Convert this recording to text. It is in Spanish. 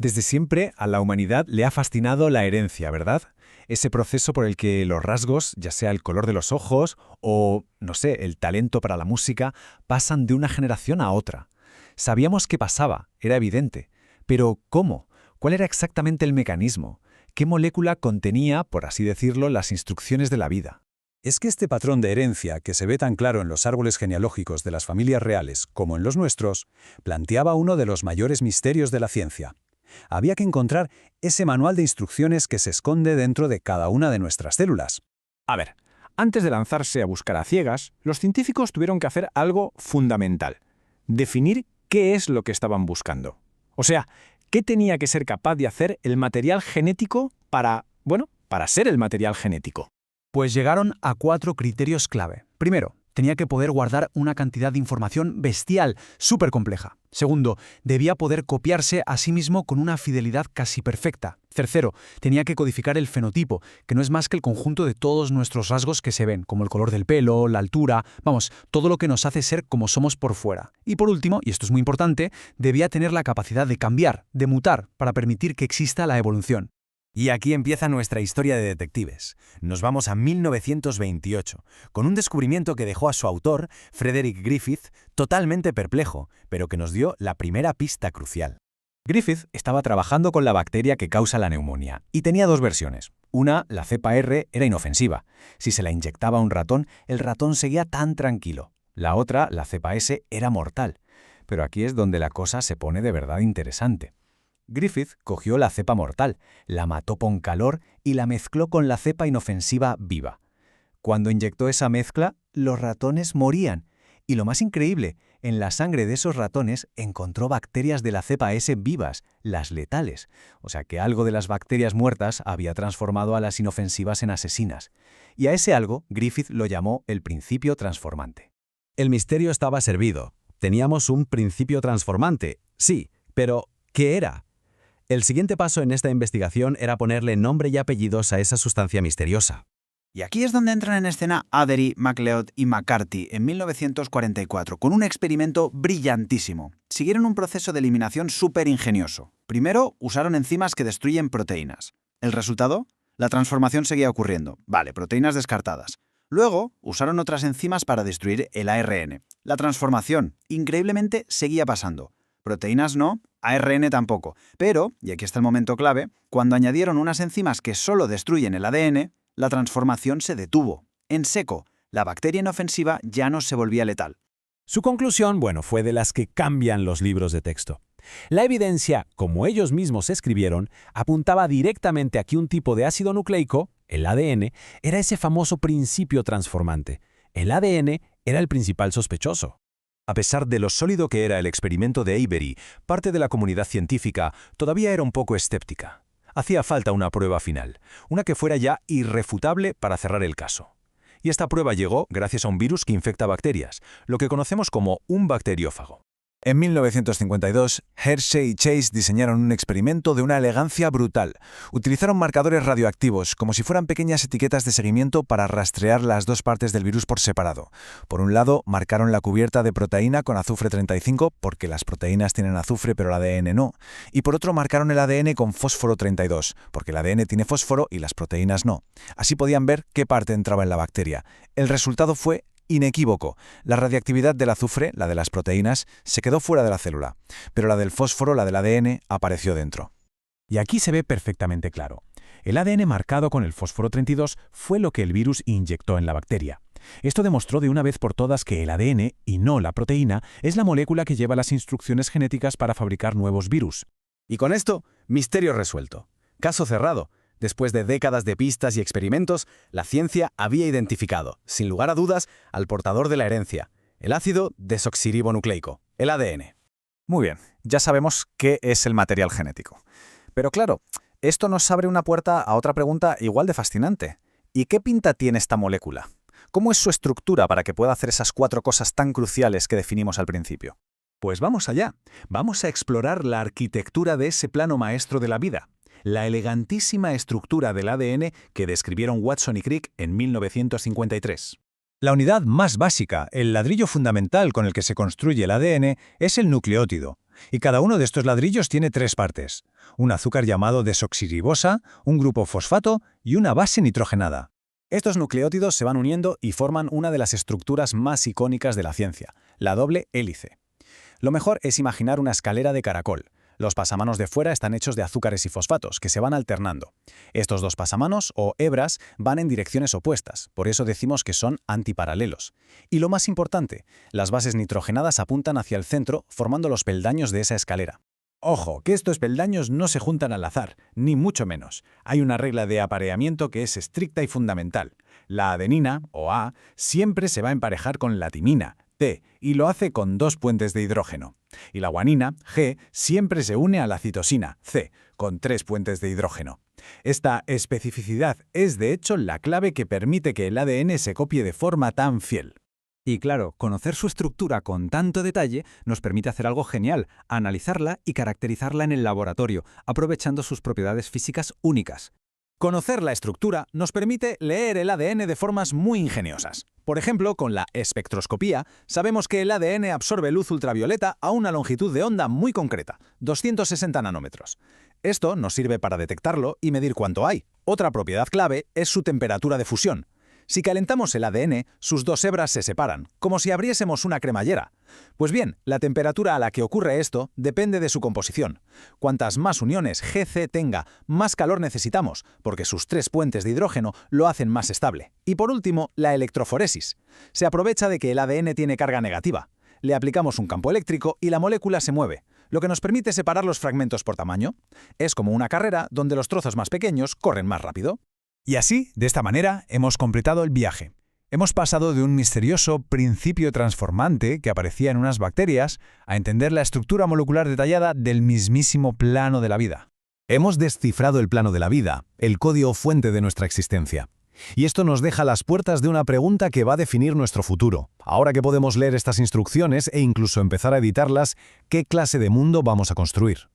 Desde siempre a la humanidad le ha fascinado la herencia, ¿verdad? Ese proceso por el que los rasgos, ya sea el color de los ojos o, no sé, el talento para la música, pasan de una generación a otra. Sabíamos que pasaba, era evidente. Pero ¿cómo? ¿Cuál era exactamente el mecanismo? ¿Qué molécula contenía, por así decirlo, las instrucciones de la vida? Es que este patrón de herencia, que se ve tan claro en los árboles genealógicos de las familias reales como en los nuestros, planteaba uno de los mayores misterios de la ciencia. Había que encontrar ese manual de instrucciones que se esconde dentro de cada una de nuestras células. A ver, antes de lanzarse a buscar a ciegas, los científicos tuvieron que hacer algo fundamental: definir qué es lo que estaban buscando. O sea, ¿qué tenía que ser capaz de hacer el material genético para ser el material genético? Pues llegaron a 4 criterios clave. Primero, tenía que poder guardar una cantidad de información bestial, súper compleja. Segundo, debía poder copiarse a sí mismo con una fidelidad casi perfecta. Tercero, tenía que codificar el fenotipo, que no es más que el conjunto de todos nuestros rasgos que se ven, como el color del pelo, la altura, todo lo que nos hace ser como somos por fuera. Y por último, y esto es muy importante, debía tener la capacidad de cambiar, de mutar, para permitir que exista la evolución. Y aquí empieza nuestra historia de detectives. Nos vamos a 1928, con un descubrimiento que dejó a su autor, Frederick Griffith, totalmente perplejo, pero que nos dio la primera pista crucial. Griffith estaba trabajando con la bacteria que causa la neumonía, y tenía 2 versiones. Una, la cepa R, era inofensiva. Si se la inyectaba a un ratón, el ratón seguía tan tranquilo. La otra, la cepa S, era mortal. Pero aquí es donde la cosa se pone de verdad interesante. Griffith cogió la cepa mortal, la mató con calor y la mezcló con la cepa inofensiva viva. Cuando inyectó esa mezcla, los ratones morían. Y lo más increíble, en la sangre de esos ratones encontró bacterias de la cepa S vivas, las letales. O sea que algo de las bacterias muertas había transformado a las inofensivas en asesinas. Y a ese algo, Griffith lo llamó el principio transformante. El misterio estaba servido. Teníamos un principio transformante, sí, pero ¿qué era? El siguiente paso en esta investigación era ponerle nombre y apellidos a esa sustancia misteriosa. Y aquí es donde entran en escena Addery, MacLeod y McCarthy en 1944, con un experimento brillantísimo. Siguieron un proceso de eliminación súper ingenioso. Primero, usaron enzimas que destruyen proteínas. ¿El resultado? La transformación seguía ocurriendo. Vale, proteínas descartadas. Luego, usaron otras enzimas para destruir el ARN. La transformación, increíblemente, seguía pasando. Proteínas no, ARN tampoco. Pero, y aquí está el momento clave, cuando añadieron unas enzimas que solo destruyen el ADN, la transformación se detuvo. En seco, la bacteria inofensiva ya no se volvía letal. Su conclusión, fue de las que cambian los libros de texto. La evidencia, como ellos mismos escribieron, apuntaba directamente a que un tipo de ácido nucleico, el ADN, era ese famoso principio transformante. El ADN era el principal sospechoso. A pesar de lo sólido que era el experimento de Avery, parte de la comunidad científica todavía era un poco escéptica. Hacía falta una prueba final, una que fuera ya irrefutable para cerrar el caso. Y esta prueba llegó gracias a un virus que infecta bacterias, lo que conocemos como un bacteriófago. En 1952, Hershey y Chase diseñaron un experimento de una elegancia brutal. Utilizaron marcadores radioactivos, como si fueran pequeñas etiquetas de seguimiento para rastrear las 2 partes del virus por separado. Por un lado, marcaron la cubierta de proteína con azufre 35, porque las proteínas tienen azufre pero el ADN no. Y por otro, marcaron el ADN con fósforo 32, porque el ADN tiene fósforo y las proteínas no. Así podían ver qué parte entraba en la bacteria. El resultado fue inequívoco. La radiactividad del azufre, la de las proteínas, se quedó fuera de la célula, pero la del fósforo, la del ADN, apareció dentro. Y aquí se ve perfectamente claro. El ADN marcado con el fósforo 32 fue lo que el virus inyectó en la bacteria. Esto demostró de una vez por todas que el ADN, y no la proteína, es la molécula que lleva las instrucciones genéticas para fabricar nuevos virus. Y con esto, misterio resuelto. Caso cerrado. Después de décadas de pistas y experimentos, la ciencia había identificado, sin lugar a dudas, al portador de la herencia, el ácido desoxirribonucleico, el ADN. Muy bien, ya sabemos qué es el material genético. Pero claro, esto nos abre una puerta a otra pregunta igual de fascinante. ¿Y qué pinta tiene esta molécula? ¿Cómo es su estructura para que pueda hacer esas 4 cosas tan cruciales que definimos al principio? Pues vamos allá. Vamos a explorar la arquitectura de ese plano maestro de la vida. La elegantísima estructura del ADN que describieron Watson y Crick en 1953. La unidad más básica, el ladrillo fundamental con el que se construye el ADN, es el nucleótido. y cada uno de estos ladrillos tiene 3 partes. Un azúcar llamado desoxirribosa, un grupo fosfato y una base nitrogenada. Estos nucleótidos se van uniendo y forman una de las estructuras más icónicas de la ciencia, la doble hélice. Lo mejor es imaginar una escalera de caracol. Los pasamanos de fuera están hechos de azúcares y fosfatos, que se van alternando. Estos dos pasamanos, o hebras, van en direcciones opuestas, por eso decimos que son antiparalelos. Y lo más importante, las bases nitrogenadas apuntan hacia el centro, formando los peldaños de esa escalera. Ojo, que estos peldaños no se juntan al azar, ni mucho menos. Hay una regla de apareamiento que es estricta y fundamental. La adenina, o A, siempre se va a emparejar con la timina, T, y lo hace con 2 puentes de hidrógeno. Y la guanina, G, siempre se une a la citosina, C, con 3 puentes de hidrógeno. Esta especificidad es, de hecho, la clave que permite que el ADN se copie de forma tan fiel. Y claro, conocer su estructura con tanto detalle nos permite hacer algo genial, analizarla y caracterizarla en el laboratorio, aprovechando sus propiedades físicas únicas. Conocer la estructura nos permite leer el ADN de formas muy ingeniosas. Por ejemplo, con la espectroscopía, sabemos que el ADN absorbe luz ultravioleta a una longitud de onda muy concreta, 260 nanómetros. Esto nos sirve para detectarlo y medir cuánto hay. Otra propiedad clave es su temperatura de fusión. Si calentamos el ADN, sus 2 hebras se separan, como si abriésemos una cremallera. Pues bien, la temperatura a la que ocurre esto depende de su composición. Cuantas más uniones GC tenga, más calor necesitamos, porque sus 3 puentes de hidrógeno lo hacen más estable. Y por último, la electroforesis. Se aprovecha de que el ADN tiene carga negativa. Le aplicamos un campo eléctrico y la molécula se mueve, lo que nos permite separar los fragmentos por tamaño. Es como una carrera donde los trozos más pequeños corren más rápido. Y así, de esta manera, hemos completado el viaje. Hemos pasado de un misterioso principio transformante que aparecía en unas bacterias a entender la estructura molecular detallada del mismísimo plano de la vida. Hemos descifrado el plano de la vida, el código fuente de nuestra existencia. Y esto nos deja a las puertas de una pregunta que va a definir nuestro futuro. Ahora que podemos leer estas instrucciones e incluso empezar a editarlas, ¿qué clase de mundo vamos a construir?